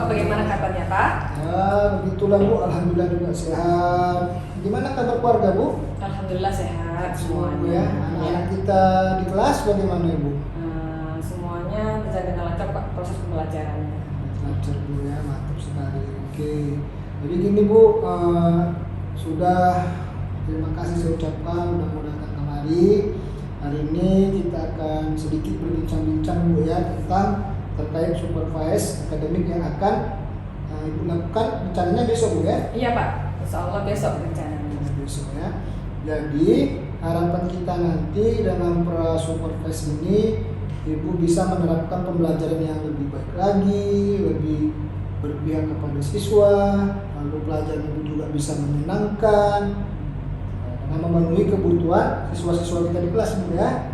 Bapak bagaimana kabarnya Pak? Ya, begitulah Bu. Alhamdulillah juga sehat. Gimana kabar keluarga Bu? Alhamdulillah sehat Semua Bu semuanya. ya. Anak-anak kita di kelas bagaimana Ibu? Semuanya berjalan dengan lancar Pak proses pembelajarannya. Lancar Bu ya, mantap sekali. Oke. Jadi gini Bu, sudah terima kasih saya ucapkan udah mau datang kemari. Hari ini kita akan sedikit berbincang-bincang Bu ya tentang terkait supervise akademik yang akan Ibu lakukan rencananya besok Bu ya? Iya Pak, insya Allah besok rencananya. Besok ya. Jadi harapan kita nanti dalam pra supervise ini Ibu bisa menerapkan pembelajaran yang lebih baik lagi, lebih berpihak kepada siswa, lalu pelajaran Ibu juga bisa menyenangkan dengan memenuhi kebutuhan siswa-siswa kita di kelas Bu ya.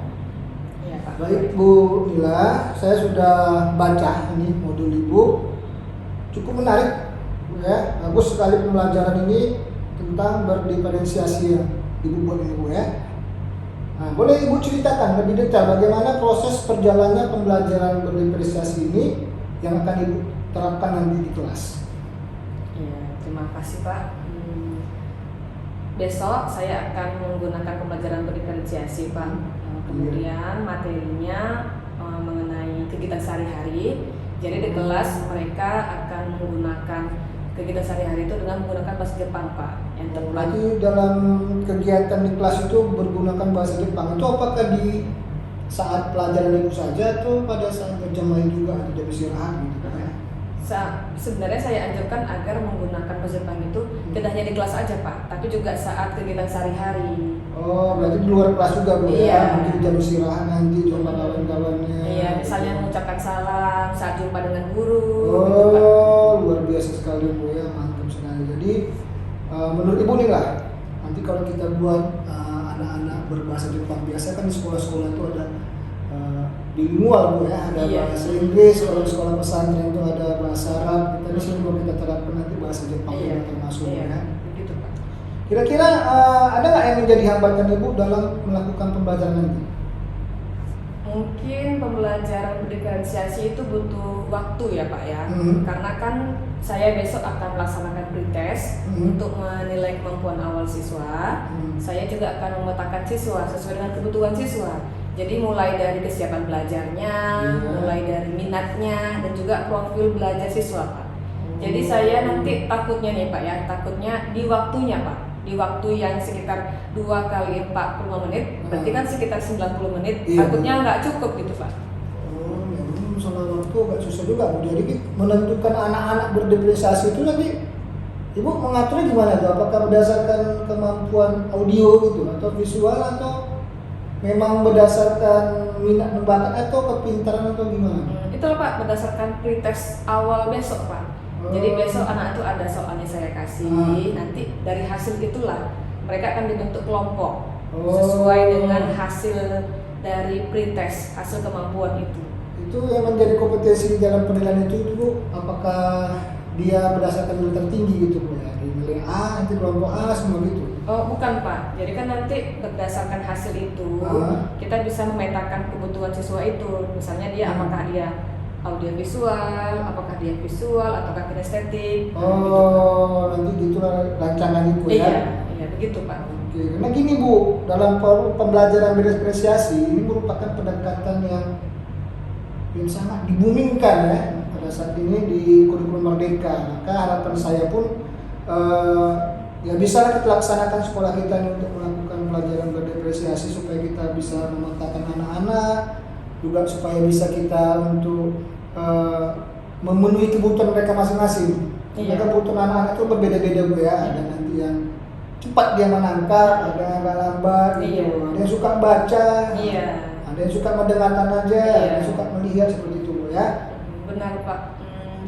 Iya Pak. Baik Bu Nila, saya sudah baca ini modul Ibu, cukup menarik Bu ya. Bagus sekali pembelajaran ini tentang berdiferensiasi yang Ibu buat ini Bu ya. Nah, boleh Ibu ceritakan lebih detail bagaimana proses perjalannya pembelajaran berdiferensiasi ini yang akan Ibu terapkan nanti di kelas. Iya, terima kasih Pak. Besok saya akan menggunakan pembelajaran berdiferensiasi Pak. Kemudian materinya mengenai kegiatan sehari-hari. Jadi di kelas mereka akan menggunakan kegiatan sehari-hari itu dengan menggunakan bahasa Jepang Pak. Yang tepat. Berarti dalam kegiatan di kelas itu bergunakan bahasa Jepang. Itu apakah di saat pelajaran Ibu saja atau pada saat berjam lain juga tidak beristirahat gitu Pak ya? Sebenarnya saya anjurkan agar menggunakan bahasa Jepang itu tidak hanya di kelas aja Pak, tapi juga saat kegiatan sehari-hari. Oh, berarti di luar kelas juga Bu Iya. ya? Mungkin jam istirahat nanti jumpa kawan-kawannya. Iya, misalnya mengucapkan salam saat jumpa dengan guru. gitu, Pak. Oh, luar biasa sekali Bu ya, mantap sekali. Jadi menurut Ibu nih lah, nanti kalau kita buat anak-anak berbahasa Jepang, biasa kan di sekolah-sekolah itu ada bilingual Bu ya, ada Iya. bahasa Inggris, kalau di sekolah pesantren itu ada bahasa Arab. Kita di sini mau kita terapkan nanti bahasa Jepang Iya. juga termasuk Iya, ya. begitu Pak. Kira-kira ada nggak yang menjadi hambatan Ibu dalam melakukan pembelajaran nanti? Mungkin pembelajaran berdiferensiasi itu butuh waktu ya Pak ya, karena kan saya besok akan melaksanakan pretest untuk menilai kemampuan awal siswa. Saya juga akan memetakan siswa sesuai dengan kebutuhan siswa. Jadi mulai dari kesiapan belajarnya, mulai dari minatnya, dan juga profil belajar siswa Pak. Jadi saya nanti takutnya nih Pak ya, takutnya di waktunya Pak, di waktu yang sekitar 2 kali 45 menit, berarti kan sekitar 90 menit, Iya, takutnya nggak cukup gitu Pak. Oh, memang masalah waktu agak susah juga Bu. Jadi menentukan anak-anak berdiferensiasi itu nanti Ibu mengaturnya gimana tuh? Apakah berdasarkan kemampuan audio gitu atau visual atau memang berdasarkan minat dan bakat atau kepintaran atau gimana? Itulah Pak, berdasarkan pretest awal besok Pak. Jadi besok anak itu ada soalnya saya kasih, nanti dari hasil itulah mereka akan dibentuk kelompok sesuai dengan hasil dari pretest, hasil kemampuan itu. Itu yang menjadi kompetensi dalam penilaian itu Bu, apakah dia berdasarkan nilai tertinggi gitu Bu ya? Di nilai A, nanti kelompok A semua gitu? Oh bukan Pak, jadi kan nanti berdasarkan hasil itu kita bisa memetakan kebutuhan siswa itu. Misalnya dia apakah dia audio visual, apakah dia visual, ataukah kinestetik. Oh, nanti gitulah rancangan Ibu ya? Iya begitu Pak. Oke, karena gini Bu, dalam pembelajaran berdiferensiasi ini merupakan pendekatan yang sangat dibumingkan ya pada saat ini di kurikulum Merdeka. Maka harapan saya pun ya bisa kita laksanakan sekolah kita ini untuk melakukan pelajaran berdiferensiasi supaya kita bisa memetakan anak-anak, juga supaya bisa kita untuk memenuhi kebutuhan mereka masing-masing. Karena kebutuhan anak-anak itu berbeda-beda Bu ya. Ada nanti yang cepat dia menangkap, ada yang agak lambat gitu. Ada yang suka baca, ada yang suka mendengarkan aja, ada yang suka melihat seperti itu Bu ya. Benar Pak.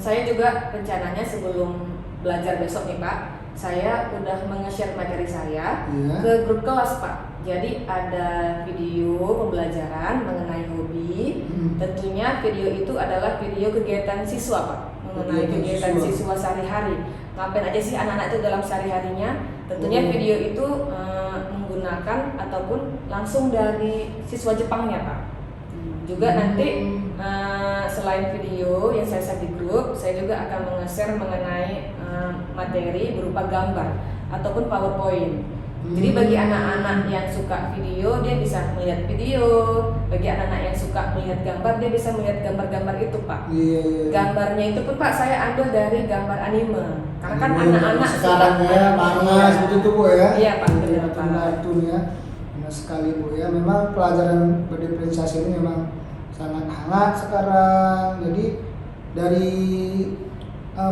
Saya juga rencananya sebelum belajar besok nih Pak, saya udah nge-share materi saya ke grup kelas Pak. Jadi ada video pembelajaran mengenai hobi. Tentunya video itu adalah video kegiatan siswa Pak, mengenai kegiatan siswa sehari-hari. Ngapain aja sih anak-anak itu dalam sehari-harinya? Tentunya video itu menggunakan ataupun langsung dari siswa Jepangnya Pak. Juga nanti selain video yang saya share di grup, saya juga akan nge-share mengenai materi berupa gambar ataupun PowerPoint. Jadi bagi anak-anak yang suka video, dia bisa melihat video. Bagi anak-anak yang suka melihat gambar, dia bisa melihat gambar-gambar itu, Pak. Gambarnya itu pun, Pak, saya ambil dari gambar anime. Karena kan anak-anak sekarang ya, mana seperti itu Bu ya. Iya, Pak, benar Pak. Kartun ya. Benar sekali Bu ya. Memang pelajaran berdiferensiasi ini memang sangat hangat sekarang. Jadi dari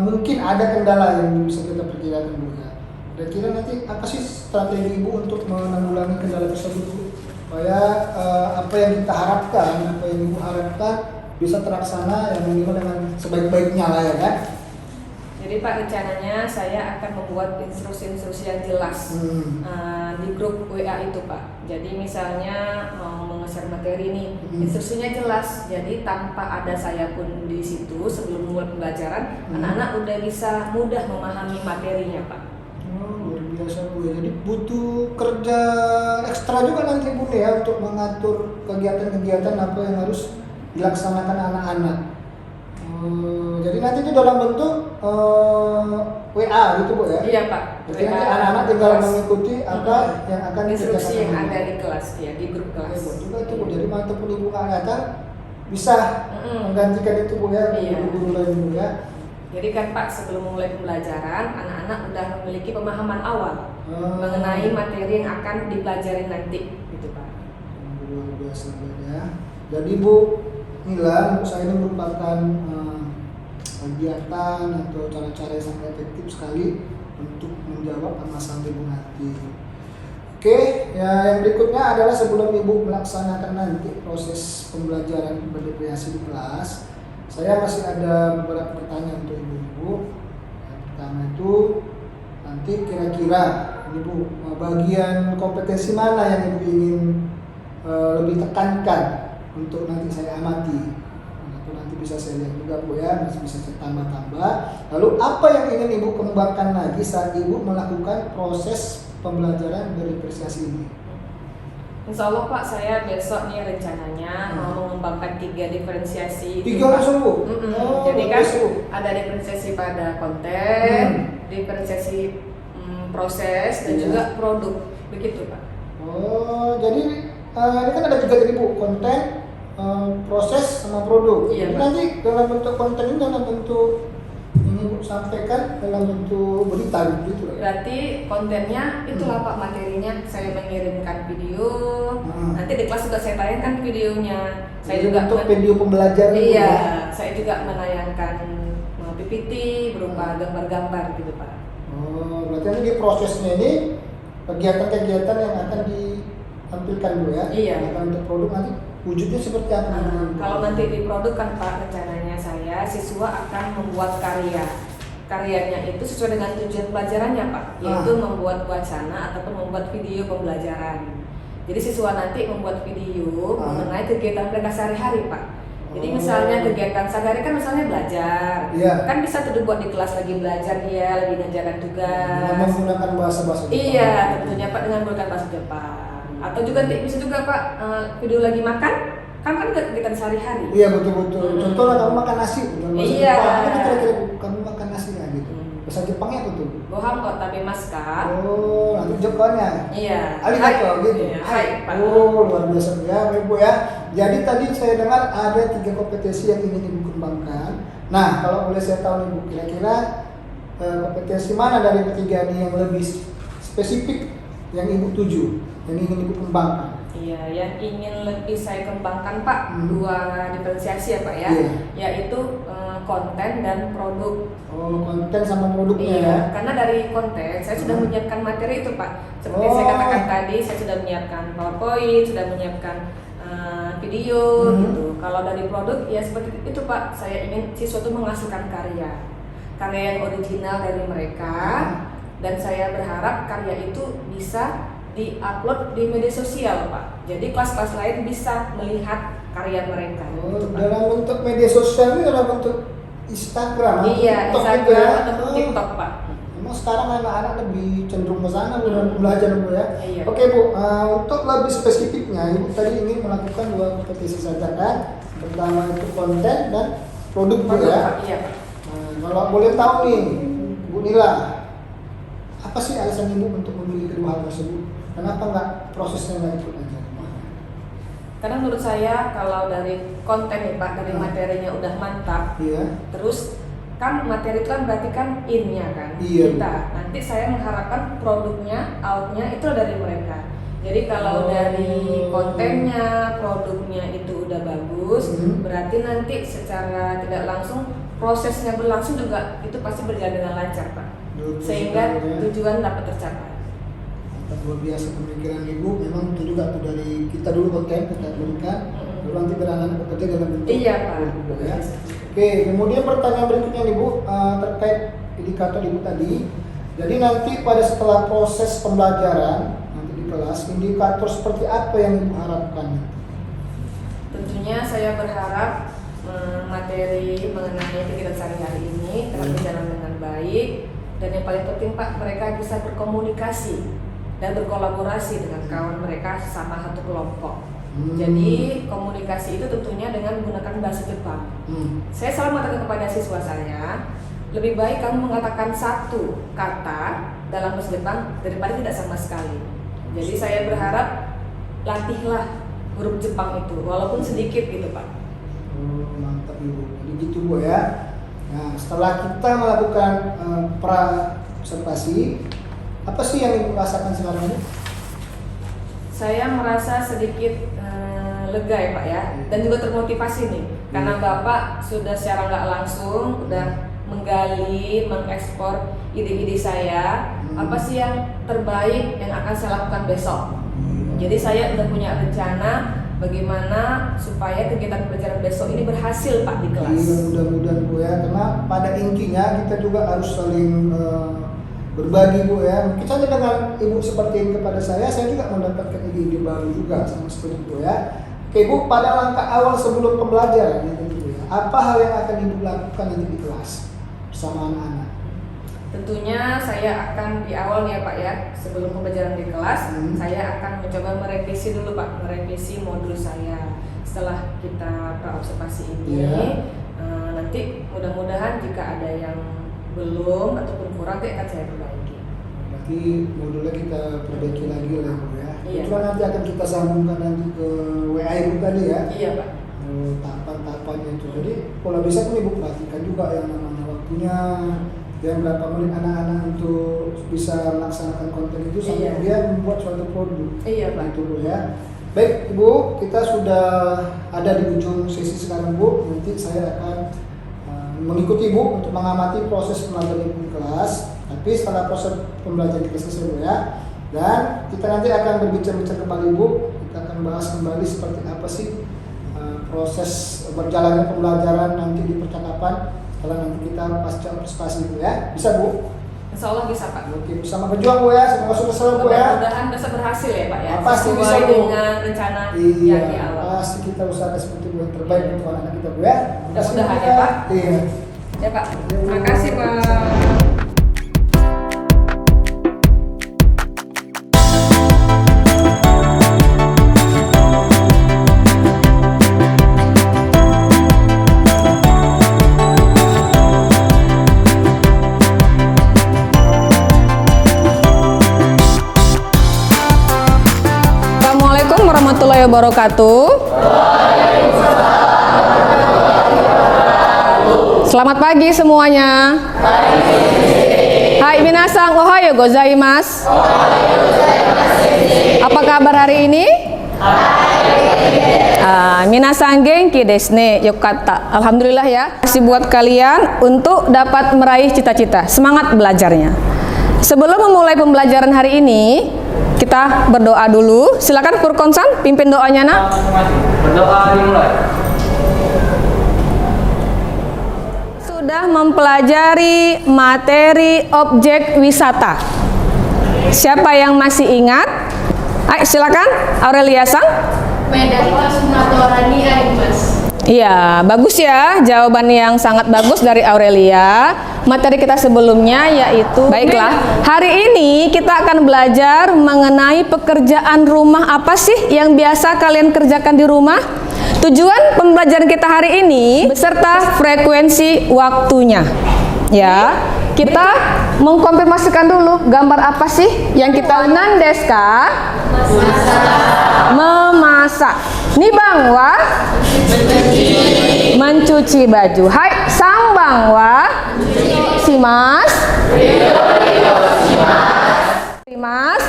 mungkin ada kendala yang bisa kita perkirakan Bu ya. Kira-kira nanti apa sih strategi Ibu untuk menanggulangi kendala tersebut Bu? Supaya apa yang kita harapkan, apa yang Ibu harapkan bisa terlaksana yang minimal dengan sebaik-baiknya lah ya kan? Jadi Pak, rencananya saya akan membuat instruksi-instruksi yang jelas di grup WA itu Pak. Jadi misalnya mau nge-share materi nih, instruksinya jelas. Jadi tanpa ada saya pun di situ sebelum mulai pembelajaran, anak-anak udah bisa mudah memahami materinya Pak. Luar biasa Bu ya. Jadi butuh kerja ekstra juga nanti Bu ya untuk mengatur kegiatan-kegiatan apa yang harus dilaksanakan anak-anak. Jadi nanti itu dalam bentuk WA gitu Bu ya? Iya Pak. Jadi nanti anak-anak tinggal mengikuti apa yang akan instruksi yang ada di kelas ya, di grup kelas. Juga itu Bu. Jadi mantap Ibu nggak datang bisa menggantikan itu Bu ya, guru-guru lain Bu ya. Jadi kan Pak, sebelum mulai pembelajaran, anak-anak udah memiliki pemahaman awal mengenai materi yang akan dipelajari nanti, gitu Pak. Luar biasa ya. Jadi Bu Nila, saya ini merupakan kegiatan atau cara-cara yang sangat efektif sekali untuk menjawab permasalahan Ibu nanti. Oke, ya yang berikutnya adalah sebelum Ibu melaksanakan nanti proses pembelajaran berdiferensiasi di kelas, saya masih ada beberapa pertanyaan untuk Ibu. Yang pertama itu nanti kira-kira Ibu bagian kompetensi mana yang Ibu ingin lebih tekankan untuk nanti saya amati. Atau nanti bisa saya lihat juga Bu ya, masih bisa saya tambah-tambah. Lalu apa yang ingin Ibu kembangkan lagi saat Ibu melakukan proses pembelajaran berdiferensiasi ini? Insya Allah Pak, saya besok nih rencananya mau mengembangkan 3 diferensiasi. 3 langsung Bu? Jadi kan ada diferensiasi pada konten, diferensiasi proses, dan juga produk. Begitu Pak. Jadi ini kan ada 3 tadi Bu, konten, proses, sama produk. Iya, Jadi nanti dalam bentuk konten ini dalam bentuk ini Bu sampaikan dalam bentuk berita gitu. Berarti kontennya itulah Pak, materinya saya mengirimkan video. Nanti di kelas juga saya tayangkan videonya. Saya jadi juga untuk video pembelajaran. Iya, saya juga menayangkan PPT berupa gambar-gambar gitu Pak. Berarti nanti di prosesnya ini kegiatan-kegiatan yang akan ditampilkan Bu ya. Iya. Nah, untuk produk nanti wujudnya seperti apa? Kalau nanti di produk kan Pak, rencananya saya siswa akan membuat karya. Karyanya itu sesuai dengan tujuan pelajarannya Pak, yaitu membuat wacana ataupun membuat video pembelajaran. Jadi siswa nanti membuat video mengenai kegiatan mereka sehari-hari Pak. Jadi misalnya kegiatan sehari-hari kan misalnya belajar, kan bisa tuh dibuat di kelas lagi belajar dia, lagi mengerjakan tugas. Menggunakan bahasa-bahasa Jepang. Iya, tentunya Pak dengan menggunakan bahasa Jepang. Atau juga bisa juga Pak video lagi makan, kan kegiatan sehari-hari. Iya betul-betul. Contohnya kamu makan nasi, iya. Kamu makan nasi ya gitu. Bahasa Jepangnya apa tuh? Bohong kok tapi maska. Nanti Jepangnya. Iya. Arigato gitu. Iya. Hai Pak. Luar biasa ya Bu ya. Jadi tadi saya dengar ada 3 kompetensi yang ingin Ibu kembangkan. Nah, kalau boleh saya tahu Ibu, kira-kira kompetensi mana dari ketiga ini yang lebih spesifik yang Ibu tuju, yang ingin Ibu kembangkan? Iya, yang ingin lebih saya kembangkan Pak, 2 diferensiasi ya Pak ya, yaitu konten dan produk. Konten sama produknya iya, ya? Karena dari konten saya sudah menyiapkan materi itu Pak. Seperti saya katakan tadi, saya sudah menyiapkan PowerPoint, sudah menyiapkan video gitu. Kalau dari produk ya seperti itu Pak, saya ingin siswa itu menghasilkan karya yang original dari mereka, dan saya berharap karya itu bisa di-upload di media sosial Pak. Jadi kelas-kelas lain bisa melihat karya mereka. Gitu, Pak. Dalam bentuk media sosial ini dalam bentuk Instagram, iya, TikTok Instagram gitu ya? atau TikTok Pak. Memang sekarang anak-anak lebih cenderung ke sana dalam belajar Bu ya. Iya. Oke Bu, untuk lebih spesifiknya Ibu tadi ingin melakukan 2 kompetisi saja kan? Pertama itu konten dan produk Bu ya. Iya. Kalau boleh tahu nih Bu Nila, apa sih alasan Ibu untuk memilih kedua hal tersebut? Kenapa nggak prosesnya nggak ikut aja? Karena menurut saya kalau dari konten nih Pak, dari materinya udah mantap, Iya. terus kan materi itu kan berarti kan in-nya kan Iya. kita. Nanti saya mengharapkan produknya, out-nya itu dari mereka. Jadi kalau dari kontennya, produknya itu udah bagus, berarti nanti secara tidak langsung prosesnya berlangsung juga itu pasti berjalan dengan lancar Pak. Sehingga tujuan dapat tercapai. Luar biasa pemikiran Ibu, memang itu juga tuh dari kita dulu konten kita turunkan, baru nanti beranak bekerja dalam bentuk Iya Pak. produk, ya. Oke, kemudian pertanyaan berikutnya nih Bu, terkait indikator Ibu tadi. Jadi nanti pada setelah proses pembelajaran nanti di kelas, indikator seperti apa yang Ibu harapkan? Tentunya saya berharap materi mengenai kegiatan sehari-hari ini telah berjalan dengan baik, dan yang paling penting Pak, mereka bisa berkomunikasi dan berkolaborasi dengan kawan mereka sama satu kelompok. Jadi komunikasi itu tentunya dengan menggunakan bahasa Jepang. Saya selalu mengatakan kepada siswa saya, lebih baik kamu mengatakan satu kata dalam bahasa Jepang daripada tidak sama sekali. Jadi saya berharap latihlah huruf Jepang itu, walaupun sedikit gitu Pak. Mantap Ibu. Jadi gitu Bu ya. Nah, setelah kita melakukan pra-observasi, apa sih yang Ibu rasakan sekarang ini? Saya merasa sedikit lega ya Pak ya, dan juga termotivasi nih, karena Bapak sudah secara nggak langsung udah menggali, mengekspor ide-ide saya, apa sih yang terbaik yang akan saya lakukan besok. Jadi saya udah punya rencana bagaimana supaya kegiatan pelajaran besok ini berhasil Pak di kelas. Iya, mudah-mudahan Bu ya, karena pada intinya kita juga harus saling berbagi Bu ya. Mungkin saja dengan Ibu seperti ini kepada saya juga mendapatkan ide-ide baru juga sama seperti itu ya. Oke Bu, pada langkah awal sebelum pembelajaran ya tentu ya, apa hal yang akan Ibu lakukan nanti di kelas bersama anak-anak? Tentunya saya akan di awal ya Pak ya, sebelum pembelajaran di kelas, saya akan mencoba merevisi dulu Pak, merevisi modul saya. Setelah kita praobservasi ini, nanti mudah-mudahan jika ada yang belum ataupun kurang akan saya perbaiki. Berarti modulnya kita perbaiki lagi oleh Bu ya. Iya. Itu nanti akan kita sambungkan nanti ke WA Ibu tadi ya. Iya Pak. Tahapan-tahapannya itu. Jadi kalau bisa pun Ibu perhatikan juga yang namanya waktunya, yang berapa menit anak-anak untuk bisa melaksanakan konten itu sampai dia membuat suatu produk. Iya Pak. Itu Bu ya. Baik Ibu, kita sudah ada di ujung sesi sekarang Bu. Nanti saya akan mengikuti Ibu untuk mengamati proses pembelajaran Ibu di kelas. Tapi setelah proses pembelajaran kita selesai Bu ya, dan kita nanti akan berbicara kembali Bu. Kita akan bahas kembali seperti apa sih proses berjalannya pembelajaran nanti di percakapan setelah nanti kita pasca observasi Bu ya. Bisa Bu? Insya Allah bisa Pak. Oke, bersama berjuang Bu ya. Semoga sukses selalu Bu ya. Mudah-mudahan bisa berhasil ya Pak ya. Pasti sesuai bisa Bu. dengan rencana Iya, yang di awal. pasti kita usahakan seperti Bu yang terbaik untuk anak kita Bu ya. Mudah-mudahan ya Pak. Iya. Ya Pak. Terima kasih Pak. Assalamualaikum warahmatullahi wabarakatuh. Selamat pagi semuanya. Hai minasang, ohayo gozaimasu. Apa kabar hari ini? Minasang genki desu ne, yokata. Alhamdulillah ya. Kasih buat kalian untuk dapat meraih cita-cita. Semangat belajarnya. Sebelum memulai pembelajaran hari ini, kita berdoa dulu. Silakan Purkonsan, pimpin doanya nak. Berdoa dimulai. Sudah mempelajari materi objek wisata. Siapa yang masih ingat? Ayo silakan Aurelia Sang. Medakwa Sumatorani Arimas. Iya, bagus ya. Jawaban yang sangat bagus dari Aurelia. materi kita sebelumnya, yaitu baiklah, hari ini kita akan belajar mengenai pekerjaan rumah apa sih yang biasa kalian kerjakan di rumah. Tujuan pembelajaran kita hari ini beserta frekuensi waktunya. Ya, kita mengkonfirmasikan dulu gambar apa sih yang kita nandeska? Memasak. Nih Bang Wah, mencuci baju. Hai, sang Bang Wah, si Mas, si Mas,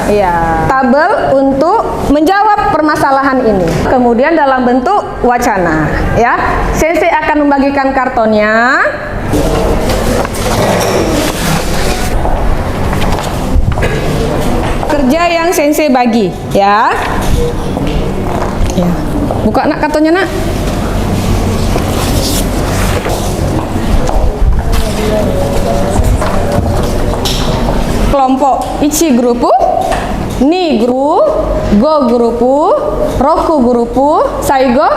ya, tabel untuk menjawab permasalahan ini. Kemudian dalam bentuk wacana, ya. Sensei akan membagikan kartonnya. Kerja yang Sensei bagi, ya. Ya. Buka nak kartonnya nak. Kelompok Ichi grupu, Ni grupu, Go grupu, Roku grupu, Saigo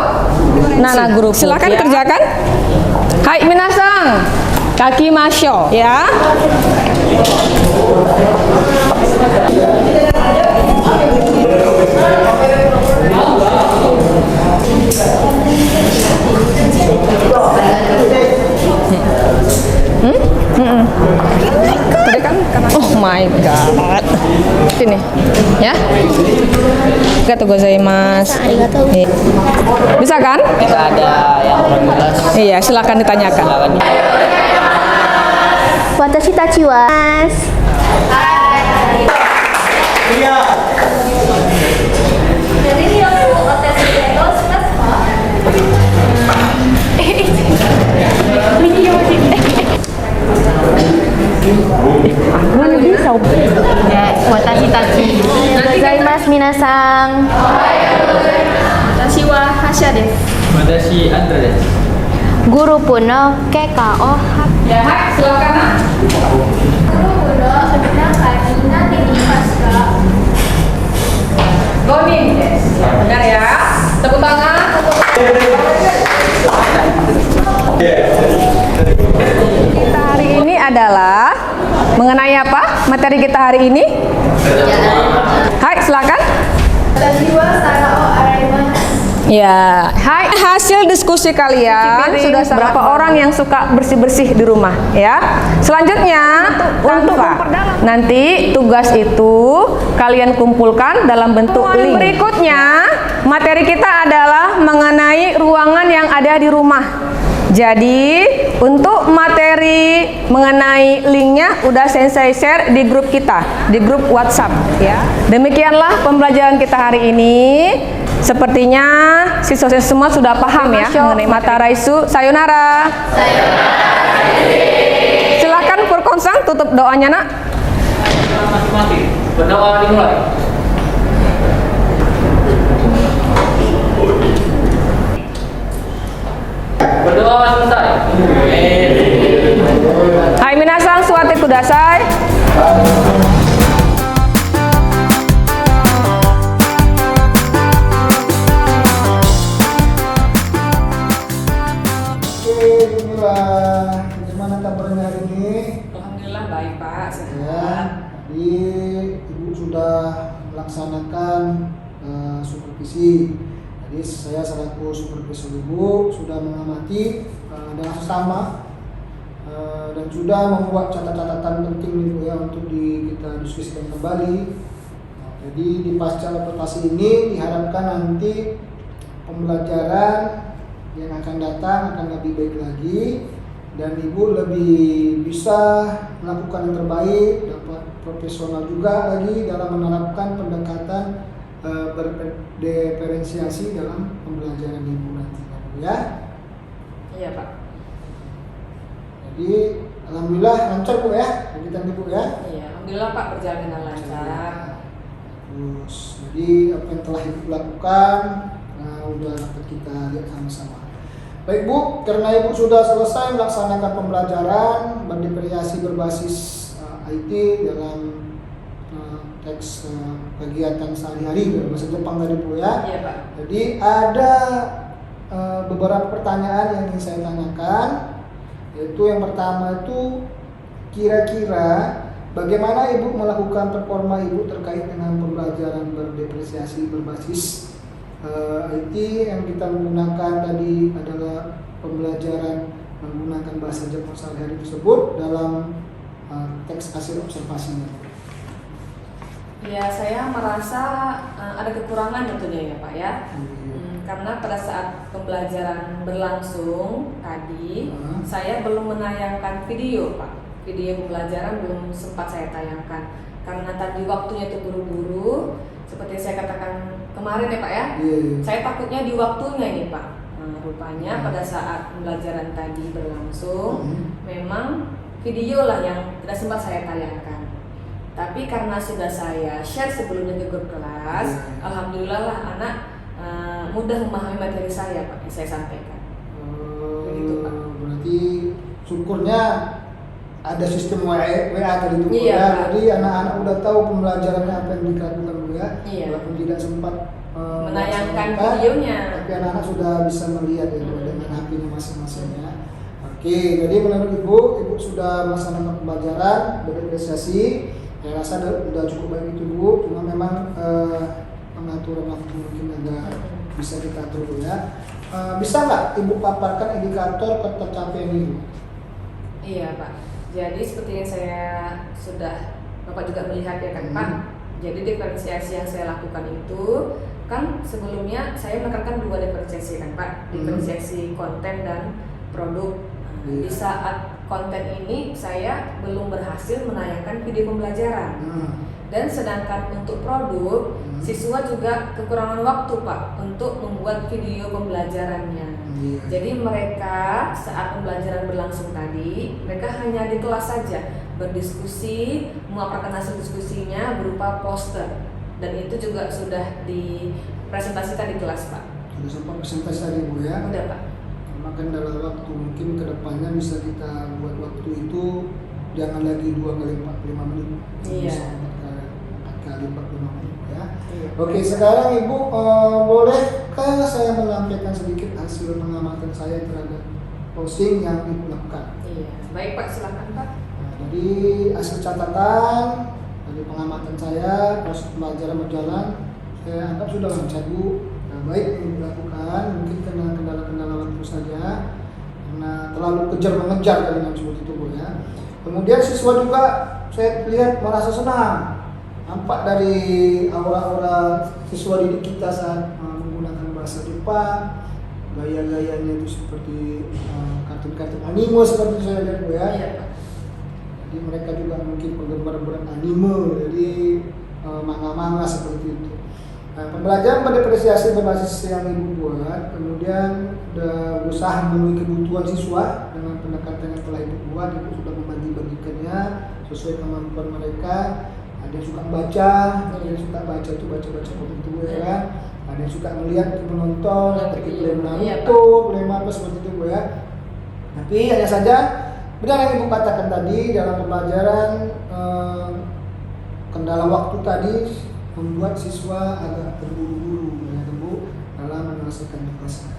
Nana grupu. Silakan ya, kerjakan. Hai minasang, kaki masyo, ya. Oh my god. Sini. Ya. Arigatou gozaimasu. Bisa kan? Jika ada yang kurang jelas, Iya, silakan ditanyakan. silakan. Watashi tachi wa watashi tachi gozaimasu minasang. Watashi wa Hasya desu. Watashi Andra desu. Guru puno keka o Ya, hai, silakan. guru puno sebenarnya nanti di pasca. Gonin. Benar ya. Tepuk tangan. Kita hari ini adalah mengenai apa? Materi kita hari ini? Hai, silakan. Watashi wa sarao araimasu. Ya, hai, hasil diskusi kalian sudah berapa orang yang suka bersih-bersih di rumah, ya. Selanjutnya untuk nanti tugas itu kalian kumpulkan dalam bentuk link. Berikutnya materi kita adalah mengenai ruangan yang ada di rumah. Jadi untuk materi mengenai linknya udah Sensei share di grup kita, di grup WhatsApp, ya. Demikianlah pembelajaran kita hari ini. Sepertinya siswa semua sudah paham ya mengenai mata raisu. Sayonara. Silakan Purkonsang tutup doanya nak. Masing-masing berdoa dimulai. Berdoa selesai. Hai minasang suwate kudasai. Inilah gimana kabarnya hari ini? Alhamdulillah baik Pak. Ya, jadi Ibu sudah melaksanakan supervisi. Jadi saya selaku supervisor Ibu sudah mengamati dengan sama dan sudah membuat catatan penting Ibu ya untuk kita diskusikan kembali. Jadi di pasca adaptasi ini diharapkan nanti pembelajaran yang akan datang akan lebih baik lagi dan Ibu lebih bisa melakukan yang terbaik, dapat profesional juga lagi dalam menerapkan pendekatan berdiferensiasi dalam pembelajaran Ibu nanti, ya. Iya Pak. Jadi alhamdulillah lancar Bu ya, kegiatan Ibu ya. Iya, alhamdulillah Pak berjalan dengan lancar. Terus jadi apa yang telah Ibu lakukan, udah dapat kita lihat sama-sama. Baik Bu, karena Ibu sudah selesai melaksanakan pembelajaran berdiferensiasi berbasis IT dalam teks kegiatan sehari-hari bahasa Jepang tadi Bu ya. Iya Pak. Jadi ada beberapa pertanyaan yang ingin saya tanyakan, yaitu yang pertama itu kira-kira bagaimana Ibu melakukan performa Ibu terkait dengan pembelajaran berdepresiasi berbasis IT yang kita menggunakan tadi adalah pembelajaran menggunakan bahasa Jepang sehari-hari tersebut dalam teks hasil observasinya. Ya, saya merasa ada kekurangan tentunya ya Pak ya. Karena pada saat pembelajaran berlangsung tadi, saya belum menayangkan video Pak. Video pembelajaran belum sempat saya tayangkan. Karena tadi waktunya itu buru-buru, seperti saya katakan kemarin ya Pak ya. Saya takutnya di waktunya ini Pak. Rupanya pada saat pembelajaran tadi berlangsung, memang video lah yang tidak sempat saya tayangkan. Tapi karena sudah saya share sebelumnya ke grup kelas, alhamdulillah lah anak mudah memahami materi saya Pak yang saya sampaikan. Begitu Pak. Berarti syukurnya ada sistem WA tadi itu Iya, ya. Jadi anak-anak udah tahu pembelajarannya apa yang dilakukan ya. Iya. Walaupun tidak sempat menayangkan melaksanakan, videonya. tapi anak-anak sudah bisa melihat itu dengan HP-nya masing-masing ya. Oke, jadi menurut Ibu sudah melaksanakan pembelajaran berdepresiasi. Saya rasa udah cukup baik itu Bu, cuma memang pengaturan waktu mungkin agak bisa kita atur dulu ya. Bisa nggak Ibu paparkan indikator ketercapaian Ibu? Iya Pak. Jadi seperti yang saya sudah Bapak juga melihat ya kan Pak. Jadi diferensiasi yang saya lakukan itu kan sebelumnya saya menekankan 2 diferensiasi kan Pak. Diferensiasi konten dan produk. Di saat konten ini saya belum berhasil menayangkan video pembelajaran. Dan sedangkan untuk produk, siswa juga kekurangan waktu Pak untuk membuat video pembelajarannya. Jadi mereka saat pembelajaran berlangsung tadi, mereka hanya di kelas saja berdiskusi, memaparkan hasil diskusinya berupa poster. Dan itu juga sudah dipresentasikan di kelas Pak. Sudah sempat presentasi tadi Bu ya? Udah Pak. Makan dalam waktu mungkin kedepannya bisa kita buat waktu itu jangan lagi 2 kali 45 menit, bisa 4 kali 45 menit ya. Oke, sekarang Ibu bolehkah saya menyampaikan sedikit hasil pengamatan saya terhadap posting yang Ibu lakukan? Iya, baik Pak, silakan Pak. Nah, jadi hasil catatan dari pengamatan saya proses pembelajaran berjalan saya anggap sudah lancar Bu. Baik yang dilakukan, mungkin karena kendala-kendala waktu saja, karena terlalu kejar mengejar dengan seperti itu Bu ya. Kemudian siswa juga saya lihat merasa senang, nampak dari aura-aura siswa didik kita saat menggunakan bahasa Jepang, gaya-gayanya itu seperti kartun-kartun anime seperti saya lihat Bu ya. Jadi mereka juga mungkin penggemar berat anime, jadi manga-manga seperti itu. Nah, pembelajaran berdepresiasi berbasis yang Ibu buat, kemudian sudah berusaha memenuhi kebutuhan siswa dengan pendekatan yang telah Ibu buat. Ibu sudah membagi-bagikannya sesuai kemampuan mereka. Ada yang suka baca, ada yang suka baca itu baca-baca begitu ya kan. Ada yang suka melihat itu menonton, seperti film Naruto, film apa seperti itu Bu ya. Tapi hanya saja benar yang Ibu katakan tadi dalam pembelajaran kendala waktu tadi membuat siswa agak terburu-buru ya Bu dalam menyelesaikan tugasnya.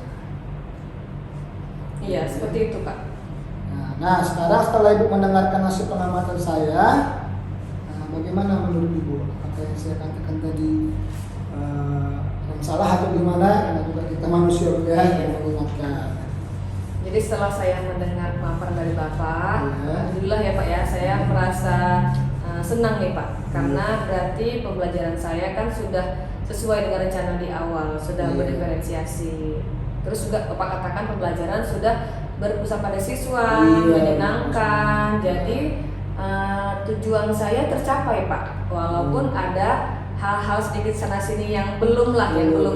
Iya, seperti itu Pak. Nah, sekarang setelah Ibu mendengarkan hasil pengamatan saya, bagaimana menurut Ibu? Apa yang saya katakan tadi yang salah atau gimana? Karena juga kita manusia ya yang mengingatkan. Jadi setelah saya mendengar pemaparan dari Bapak, alhamdulillah ya Pak ya, saya merasa senang nih Pak, karena berarti pembelajaran saya kan sudah sesuai dengan rencana di awal, sudah berdiferensiasi. Terus juga Bapak katakan pembelajaran sudah berpusat pada siswa, menyenangkan. Jadi tujuan saya tercapai Pak, walaupun ada hal-hal sedikit sana sini yang belum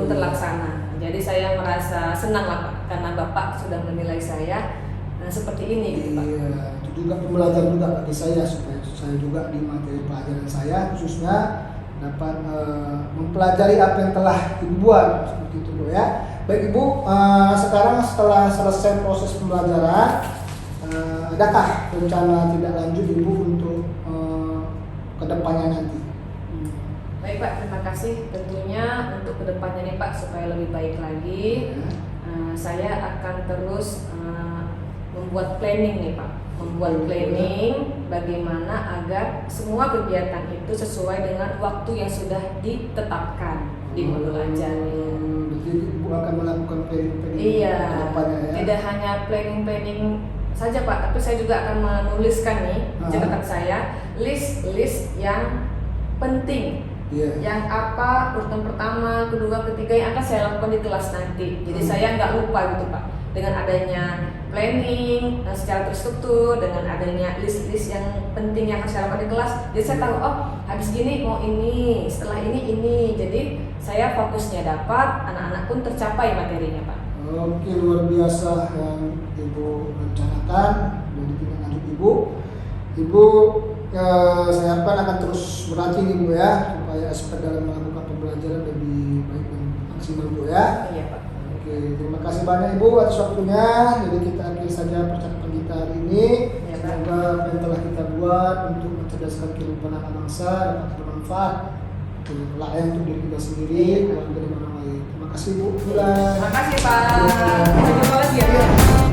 terlaksana. Jadi saya merasa senang lah Pak, karena Bapak sudah menilai saya seperti ini gitu Pak. Iya, itu juga pembelajaran juga bagi saya supaya saya juga di materi pelajaran saya khususnya dapat mempelajari apa yang telah Ibu buat seperti itu Bu ya. Baik Ibu, sekarang setelah selesai proses pembelajaran, adakah rencana tidak lanjut Ibu untuk kedepannya nanti? Baik Pak, terima kasih. Tentunya untuk kedepannya nih Pak supaya lebih baik lagi, saya akan terus membuat planning nih Pak, membuat planning bagaimana agar semua kegiatan itu sesuai dengan waktu yang sudah ditetapkan di modul ajar. Jadi Ibu akan melakukan planning Iya, ke depannya ya. tidak hanya planning saja Pak, tapi saya juga akan menuliskan nih catatan saya list yang penting. Iya. Yang apa urutan pertama, kedua, ketiga yang akan saya lakukan di kelas nanti. Jadi saya nggak lupa gitu Pak. Dengan adanya planning secara terstruktur, dengan adanya list-list yang penting yang harus saya lakukan di kelas, jadi saya tahu oh habis gini mau ini, setelah ini. Jadi saya fokusnya dapat, anak-anak pun tercapai materinya Pak. Oke, luar biasa yang Ibu rencanakan dari tindak lanjut Ibu. Ibu saya akan terus berlatih Ibu ya, supaya aspek dalam melakukan pembelajaran lebih baik dan maksimal Bu ya. Iya Pak. Oke, terima kasih banyak Ibu atas waktunya. Jadi kita akhiri saja percakapan kita hari ini. Ya, Pak. Semoga apa yang telah kita buat untuk mencerdaskan kehidupan anak bangsa dapat bermanfaat layak untuk diri kita sendiri, keluarga dan orang lain. Terima kasih Bu. Terima kasih Pak. Sampai jumpa lagi ya.